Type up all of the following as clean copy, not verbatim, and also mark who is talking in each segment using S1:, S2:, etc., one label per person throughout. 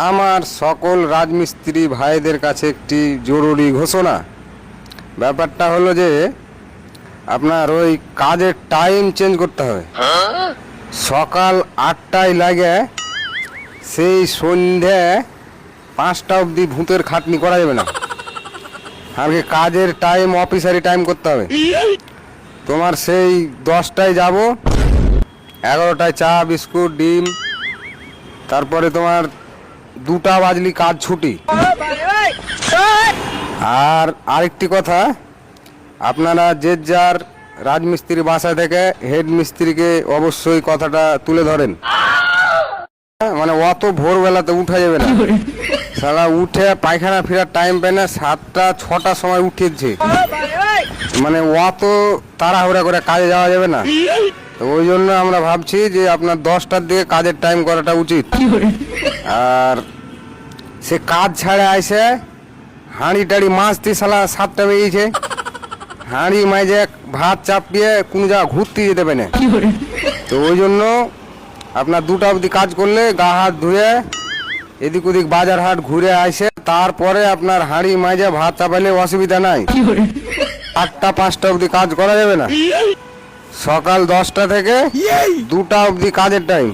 S1: আমার সকল রাজমিস্ত্রি ভাইদের কাছে একটি জরুরি ঘোষণা। ব্যাপারটা হলো যে আপনার ওই কাজের টাইম চেঞ্জ করতে হবে। সকাল 8টায় লাগে সেই সন্ধ্যে 5টা অবধি ভূতের খাটনি করা যাবে না। আগে কাজের টাইম অফিসারি টাইম করতে হবে। তোমার সেই 10টায় যাব, 11টায় চা বিস্কুট ডিম, তারপরে তোমার 2টা বাজলি কাজ ছুটি। আর আরেকটি কথা, আপনারা যে যার রাজমিস্ত্রি বাসা থেকে হেড মিস্ত্রিকে অবশ্যই কথাটা তুলে ধরেন। মানে অত ভোরবেলাতে উঠা যাবে না, সারা উঠে পায়খানা ফেরার টাইম পায় না, 7টা 6টার সময় উঠেছে। মানে অত তাড়াহুড়া করে কাজে যাওয়া যাবে না। তো ওই জন্য আমরা ভাবছি যে আপনার 10টার দিকে কাজের টাইম করাটা উচিত। আর সে কাজ ছাড়ে আইসে হাঁড়ি টাড়ি মাছ দিয়ে সালা 7টা বেরিয়েছে, হাঁড়ি মাঝে ভাত চাপিয়ে কোনো জায়গা ঘুরতে যেতে পারে না। তো ওই জন্য আপনার 2টা অবধি কাজ করলে গা হাত ধুয়ে এদিক ওদিক বাজার হাট ঘুরে আসে, তারপরে আপনার হাঁড়ি মাঝে ভাত চাপাইলে অসুবিধা নাই। 8টা 5টা অবধি কাজ করা যাবে না। সকাল 10টা থেকে 2টা অবধি কাজের টাইম।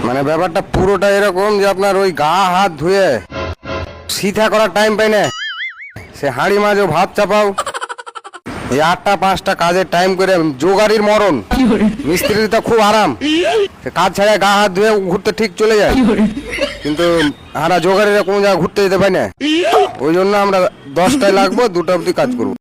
S1: মানে ব্যাপারটা পুরোটা এরকম যে আপনার ওই গা হাত ধুয়ে সিধা করার টাইম পাই না, সে হাঁড়ি মাঝে ভাত চাপাও। এই 8টা 5টা কাজের টাইম করে জোগাড়ির মরণ। মিস্ত্রির তো খুব আরাম, কাজ ছাড়া গা হাত ধুয়ে ঘুরতে ঠিক চলে যায়, কিন্তু আমরা জোগাড়িরা কোনো জায়গায় ঘুরতে যেতে পারি না। ওই জন্য আমরা 10টায় লাগবো, 2টা অবধি কাজ করবো।